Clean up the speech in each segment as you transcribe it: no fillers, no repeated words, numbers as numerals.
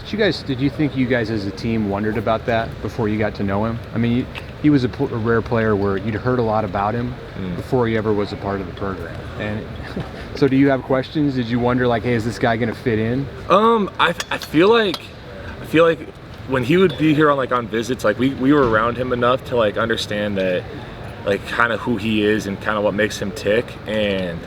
Did you think you guys as a team wondered about that before you got to know him? I mean, he was a rare player where you'd heard a lot about him before he ever was a part of the program. And so do you have questions? Did you wonder, like, hey, is this guy going to fit in? I feel like when he would be here on visits, like we were around him enough to like understand that, like, kind of who he is and kind of what makes him tick. And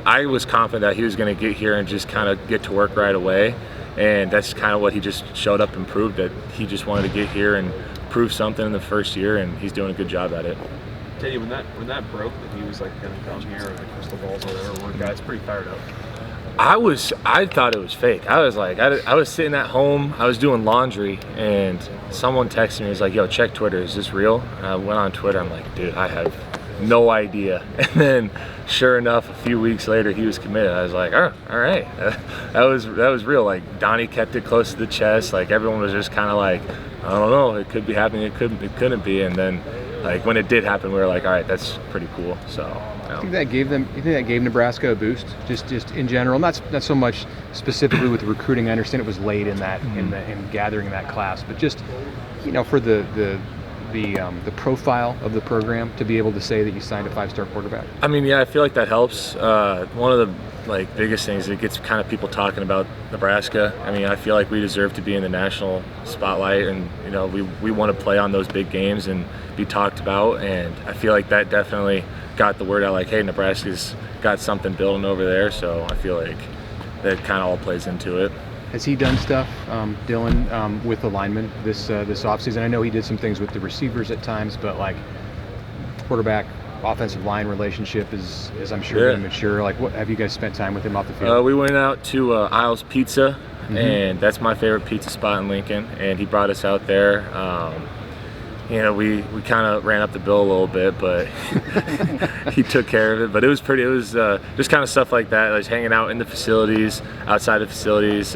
I was confident that he was going to get here and just kind of get to work right away. And that's kind of what he just showed up and proved, that he just wanted to get here and prove something in the first year, and he's doing a good job at it. Teddy, when that broke, that he was like going to come here, or the crystal balls or whatever, were guys pretty fired up? I thought it was fake. I was like, I was sitting at home, I was doing laundry, and someone texted me, he was like, yo, check Twitter, is this real? And I went on Twitter, I'm like, dude, I have no idea. And then sure enough, a few weeks later, he was committed. I was like, oh, all right, that was real. Like, Donnie kept it close to the chest. Like, everyone was just kind of like, I don't know, it could be happening, it couldn't be. And then, like, when it did happen, we were like, all right, that's pretty cool. So you think that gave Nebraska a boost, just in general, not so much specifically with the recruiting? I understand it was late in that in gathering that class, but just, you know, for the profile of the program, to be able to say that you signed a 5-star quarterback? I mean, yeah, I feel like that helps. One of the biggest things, it gets kind of people talking about Nebraska. I mean, I feel like we deserve to be in the national spotlight, and you know, we want to play on those big games and be talked about. And I feel like that definitely got the word out, like, hey, Nebraska's got something building over there. So I feel like that kind of all plays into it. Has he done stuff, Dylan, with the linemen this offseason? I know he did some things with the receivers at times, but like quarterback, offensive line relationship is I'm sure going to mature. Like, what have you guys spent time with him off the field? We went out to Isles Pizza, and that's my favorite pizza spot in Lincoln, and he brought us out there. You know, we kind of ran up the bill a little bit, but he took care of it. But it was just kind of stuff like that, like hanging out in the facilities, outside the facilities.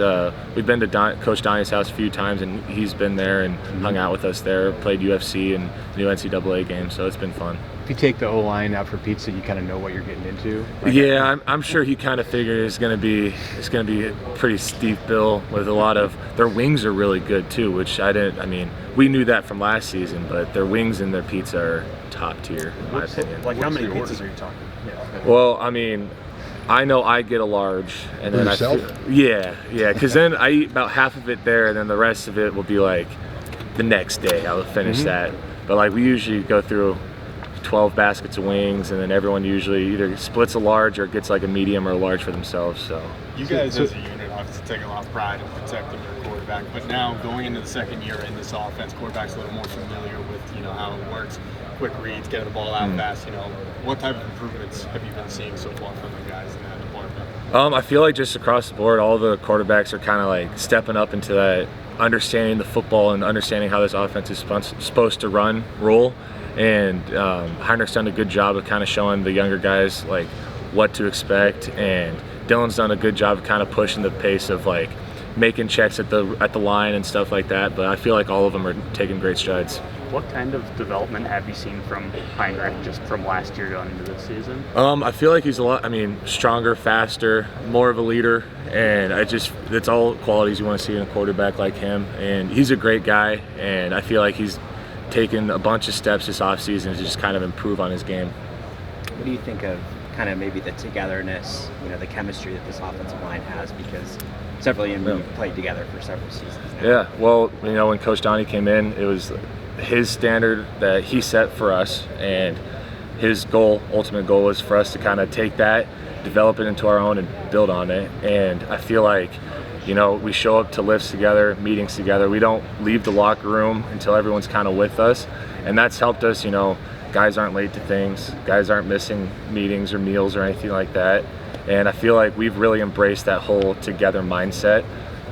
We've been to Coach Donnie's house a few times, and he's been there and hung out with us there, played UFC and new NCAA games, so it's been fun. If you take the O-line out for pizza, you kind of know what you're getting into. Like, yeah, I'm sure he kind of figured it's gonna be a pretty steep bill with a lot of their wings are really good too, which I mean, we knew that from last season, but their wings and their pizza are top tier in my opinion. Like, how many pizzas are you talking? Yeah. Well, I mean, I know I get a large, and then because then I eat about half of it there, and then the rest of it will be like the next day I will finish that. But like, we usually go through 12 baskets of wings, and then everyone usually either splits a large or gets like a medium or a large for themselves. So you guys as a unit obviously take a lot of pride in protecting your quarterback, but now going into the second year in this offense, quarterback's a little more familiar with, you know, how it works, quick reads, getting the ball out fast. You know, what type of improvements have you been seeing so far from the guys in that department? I feel like just across the board, all the quarterbacks are kind of like stepping up into that, understanding the football and understanding how this offense is supposed to roll. And Heinrich's done a good job of kind of showing the younger guys like what to expect, and Dylan's done a good job of kind of pushing the pace of like making checks at the line and stuff like that. But I feel like all of them are taking great strides. What kind of development have you seen from Heinrich just from last year going into this season? I feel like he's stronger, faster, more of a leader, and it's all qualities you want to see in a quarterback like him. And he's a great guy, and I feel like he's taken a bunch of steps this offseason to just kind of improve on his game. What do you think of kind of maybe the togetherness, you know, the chemistry that this offensive line has? Because several of them have played together for several seasons now. Yeah, well, you know, when Coach Donnie came in, it was his standard that he set for us, and his ultimate goal was for us to kind of take that, develop it into our own, and build on it. And I feel like, you know, we show up to lifts together, meetings together. We don't leave the locker room until everyone's kind of with us. And that's helped us, you know, guys aren't late to things, guys aren't missing meetings or meals or anything like that. And I feel like we've really embraced that whole together mindset.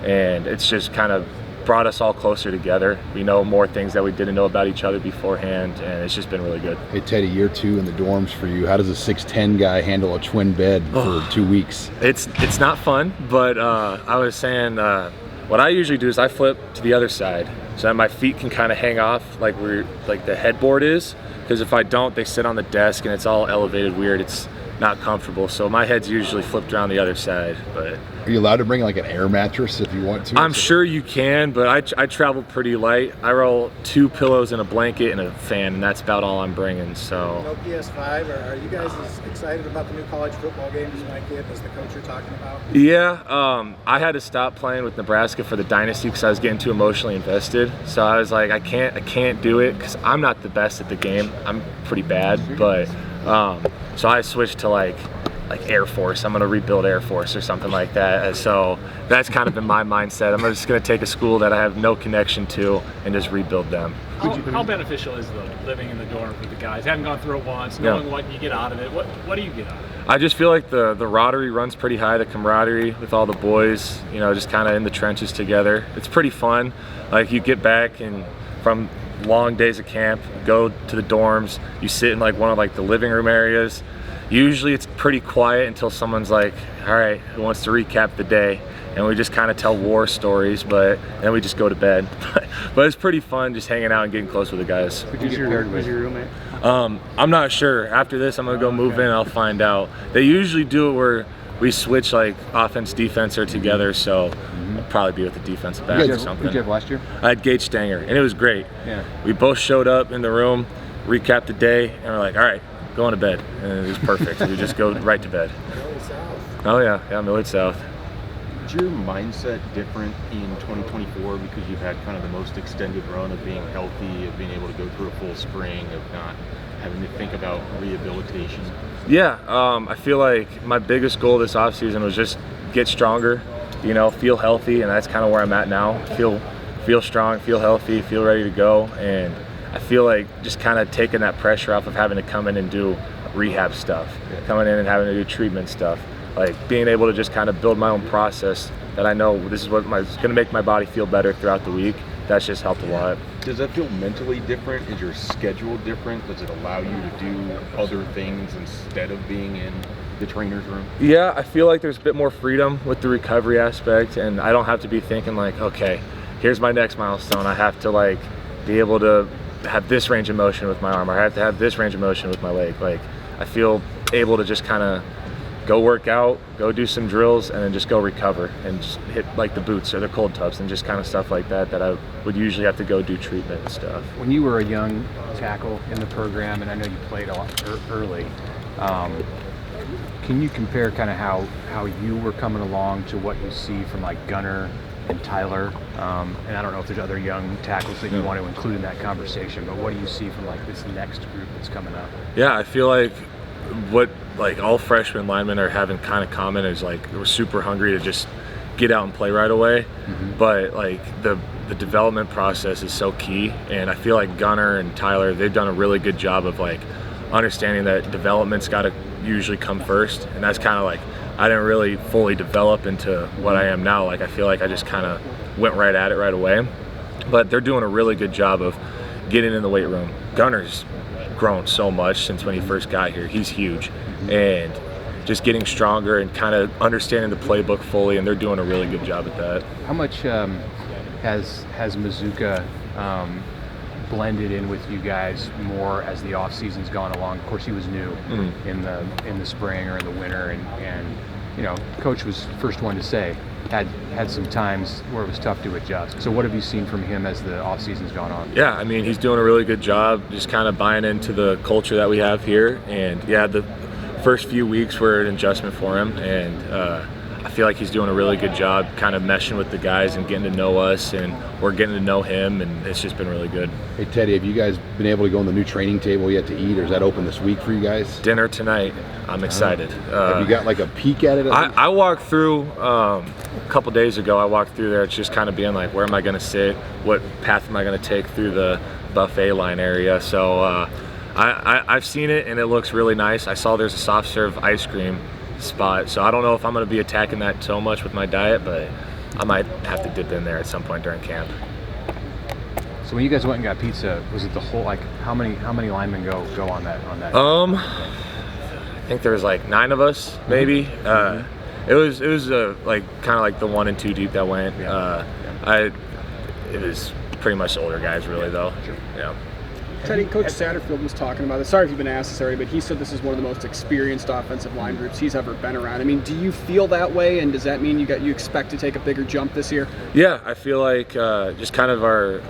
And it's just kind of brought us all closer together. We know more things that we didn't know about each other beforehand, and it's just been really good. Hey, Teddy, year 2 in the dorms for you. How does a 6'10" guy handle a twin bed for 2 weeks? It's not fun, but I was saying what I usually do is I flip to the other side so that my feet can kind of hang off like the headboard is, because if I don't, they sit on the desk and it's all elevated weird. not comfortable. So my head's usually flipped around the other side. But Are you allowed to bring like an air mattress if you want to? I'm sure you can, but I travel pretty light. I roll 2 pillows and a blanket and a fan, and that's about all I'm bringing. So No PS5. Are you guys as excited about the new college football game as my kid, as the coach you're talking about? yeah, I had to stop playing with Nebraska for the dynasty because I was getting too emotionally invested. So I was like, I can't do it because I'm not the best at the game. I'm pretty bad, but so I switched to like Air Force. I'm gonna rebuild Air Force or something like that. And so that's kind of been my mindset. I'm just gonna take a school that I have no connection to and just rebuild them. How beneficial is the living in the dorm with the guys? Having gone through it once, knowing what you get out of it. What do you get out of it? I just feel like the camaraderie runs pretty high. The camaraderie with all the boys, you know, just kind of in the trenches together. It's pretty fun. Like you get back and from long days of camp, go to the dorms, you sit in like one of like the living room areas. Usually it's pretty quiet until someone's like, all right, who wants to recap the day? And we just kind of tell war stories, but then we just go to bed. But it's pretty fun just hanging out and getting close with the guys. Who's your roommate? I'm not sure. After this, I'm gonna go move in and I'll find out. They usually do it where we switch like offense, defense are together, so I'll probably be with the defensive back or something. Who'd you have last year? I had Gage Stanger, and it was great. Yeah. We both showed up in the room, recapped the day, and we're like, all right, going to bed. And it was perfect. We just go right to bed. Oh yeah, Millard South. Is your mindset different in 2024 because you've had kind of the most extended run of being healthy, of being able to go through a full spring, of not having to think about rehabilitation? Yeah, I feel like my biggest goal this offseason was just get stronger, you know, feel healthy, and that's kind of where I'm at now. Feel strong, feel healthy, feel ready to go, and I feel like just kind of taking that pressure off of having to come in and do rehab stuff, coming in and having to do treatment stuff. Like being able to just kind of build my own process that I know this is what is going to make my body feel better throughout the week. That's just helped a lot. Does that feel mentally different? Is your schedule different? Does it allow you to do other things instead of being in the trainer's room? Yeah, I feel like there's a bit more freedom with the recovery aspect, and I don't have to be thinking like, okay, here's my next milestone. I have to like be able to have this range of motion with my arm, or I have to have this range of motion with my leg. Like I feel able to just kind of go work out, go do some drills, and then just go recover and just hit like the boots or the cold tubs and just kind of stuff like that I would usually have to go do treatment and stuff. When you were a young tackle in the program, and I know you played a lot early, can you compare kind of how you were coming along to what you see from like Gunner and Tyler? And I don't know if there's other young tackles that you want to include in that conversation, but what do you see from like this next group that's coming up? Yeah, I feel like what like all freshman linemen are having kind of common is like we're super hungry to just get out and play right away. But like the development process is so key, and I feel like Gunner and Tyler, they've done a really good job of like understanding that development's got to usually come first, and that's kind of like I didn't really fully develop into what I am now. Like I feel like I just kind of went right at it right away, but they're doing a really good job of getting in the weight room. Gunner's grown so much since when he first got here. He's huge, and just getting stronger and kind of understanding the playbook fully, and they're doing a really good job at that. How much has Mazuka blended in with you guys more as the off season's gone along? Of course, he was new in the spring or in the winter, and you know, coach was the first one to say had some times where it was tough to adjust. So what have you seen from him as the off season's gone on? Yeah, I mean, he's doing a really good job just kind of buying into the culture that we have here, and yeah, the first few weeks were an adjustment for him, and I feel like he's doing a really good job kind of meshing with the guys and getting to know us, and we're getting to know him, and it's just been really good. Hey Teddy, have you guys been able to go on the new training table yet to eat, or is that open this week for you guys? Dinner tonight. I'm excited. Have you got like a peek at it? I walked through a couple days ago. I walked through there. It's just kind of being like, where am I going to sit? What path am I going to take through the buffet line area? So I've seen it, and it looks really nice. I saw there's a soft serve ice cream spot, so I don't know if I'm going to be attacking that so much with my diet, but I might have to dip in there at some point during camp. So when you guys went and got pizza, was it the whole, like, how many linemen go on that? I think there was like 9 of us, maybe. It was like kind of like the 1 and 2 deep that went. It was pretty much older guys, really, though. Sure. Yeah. Teddy, Coach Satterfield was talking about this. Sorry if you've been asked this already, but he said this is one of the most experienced offensive line groups he's ever been around. I mean, do you feel that way, and does that mean you expect to take a bigger jump this year? Yeah, I feel like just kind of our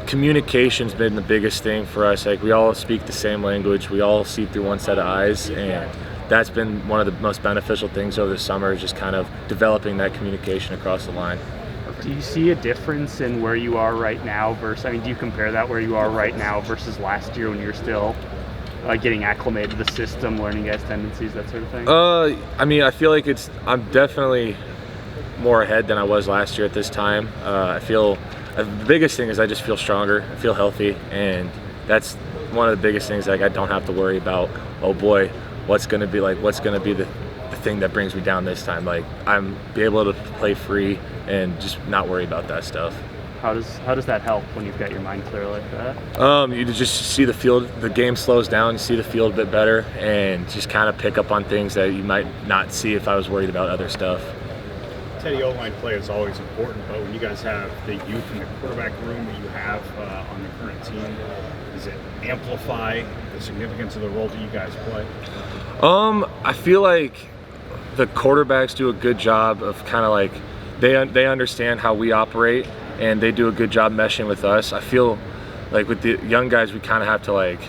communication's been the biggest thing for us. Like, we all speak the same language, we all see through one set of eyes, and that's been one of the most beneficial things over the summer, is just kind of developing that communication across the line. Do you see a difference in where you are right now versus, I mean, do you compare that where you are right now versus last year when you're still getting acclimated to the system, learning guys' tendencies, that sort of thing? I mean, I feel like I'm definitely more ahead than I was last year at this time. I feel the biggest thing is I just feel stronger, I feel healthy, and that's one of the biggest things. Like, I don't have to worry about, oh boy, what's going to be the thing that brings me down this time. Like, I'm be able to play free and just not worry about that stuff. How does that help when you've got your mind clear like that? You just see the field, the game slows down, you see the field a bit better, and just kind of pick up on things that you might not see if I was worried about other stuff. Teddy, O-line play is always important, but when you guys have the youth in the quarterback room that you have on the current team, does it amplify the significance of the role that you guys play? I feel like the quarterbacks do a good job of kind of like, they understand how we operate, and they do a good job meshing with us. I feel like with the young guys, we kind of have to like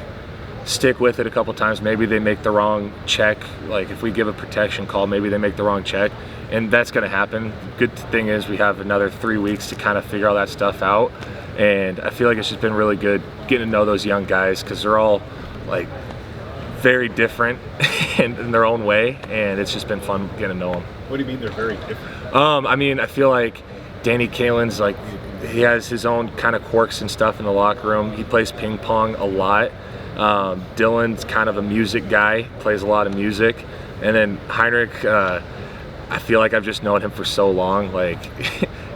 stick with it a couple times. Maybe they make the wrong check. Like, if we give a protection call, maybe they make the wrong check, and that's going to happen. Good thing is we have another 3 weeks to kind of figure all that stuff out, and I feel like it's just been really good getting to know those young guys, because they're all like very different in their own way, and it's just been fun getting to know them. What do you mean they're very different? I mean, I feel like Danny Kalen's like, he has his own kind of quirks and stuff in the locker room. He plays ping pong a lot. Dylan's kind of a music guy, plays a lot of music. And then Heinrich, I feel like I've just known him for so long. Like,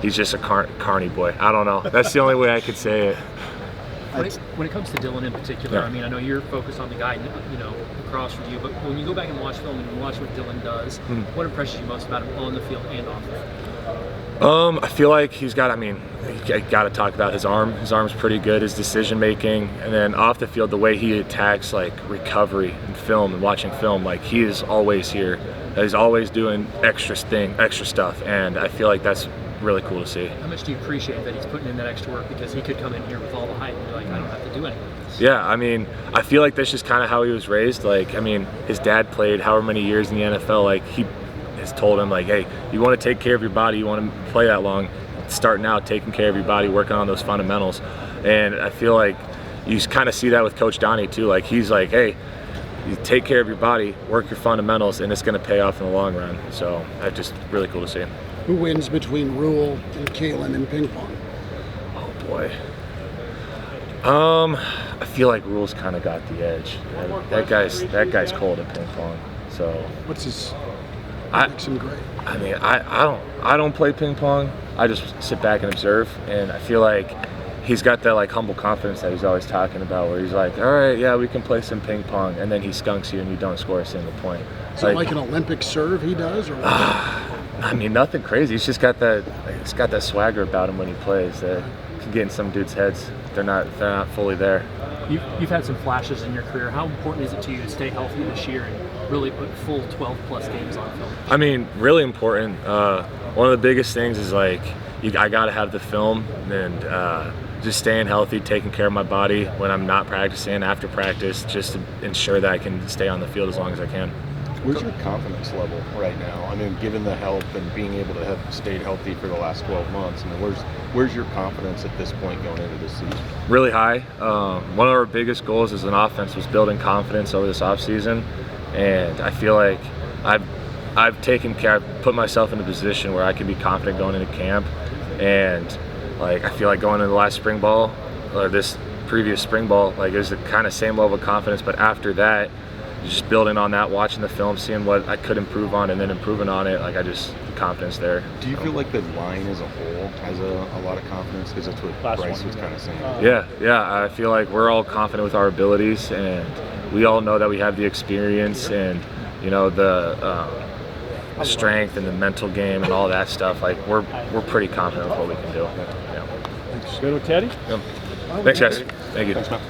he's just a carny boy. I don't know. That's the only way I could say it. When it comes to Dylan in particular, Yeah. I mean, I know you're focused on the guy, across from you, but when you go back and watch film and you watch what Dylan does, what impresses you most about him on the field and off the field? I feel like you got to talk about his arm. His arm's pretty good, his decision making, and then off the field, the way he attacks like recovery and film and watching film, like, he is always here. He's always doing extra stuff, and I feel like that's really cool to see. How much do you appreciate that he's putting in that extra work, because he could come in here with all the hype and be like, I don't have to do anything like this? Yeah, I mean, I feel like that's just kind of how he was raised. Like, I mean, his dad played however many years in the NFL. Like, he has told him, like, hey, you want to take care of your body, you want to play that long, start now taking care of your body, working on those fundamentals. And I feel like you kind of see that with Coach Donnie too. Like, he's like, hey, you take care of your body, work your fundamentals, and it's going to pay off in the long run. So that's just really cool to see. Who wins between Rule and Kalen in ping pong? Oh boy. I feel like Rule's kind of got the edge. That guy's cold at ping pong. So What's his makes him great? I mean, I don't play ping pong. I just sit back and observe, and I feel like he's got that like humble confidence that he's always talking about, where he's like, all right, yeah, we can play some ping pong, and then he skunks you and you don't score a single point. Is it like an Olympic serve he does, or what? I mean, nothing crazy. He's just got that. He's got that swagger about him when he plays that can get in some dudes' heads. They're not fully there. You've had some flashes in your career. How important is it to you to stay healthy this year and really put full 12+ games on film? I mean, really important. One of the biggest things is like, I got to have the film, and just staying healthy, taking care of my body when I'm not practicing, after practice, just to ensure that I can stay on the field as long as I can. Where's your confidence level right now? I mean, given the help and being able to have stayed healthy for the last 12 months, I mean, where's your confidence at this point going into this season? Really high. One of our biggest goals as an offense was building confidence over this offseason, and I feel like I've put myself in a position where I can be confident going into camp, and like I feel like going into the last spring ball or this previous spring ball, like it was the kind of same level of confidence, but after that, just building on that, watching the film, seeing what I could improve on, and then improving on it. Like confidence there. Do you feel like the line as a whole has a lot of confidence? Because that's what Bryce was kind of saying. Yeah. I feel like we're all confident with our abilities, and we all know that we have the experience and the strength and the mental game and all that stuff. Like we're pretty confident with what we can do. Yeah. Good with Teddy. Yep. Thanks, guys. Thank you. Thanks, man.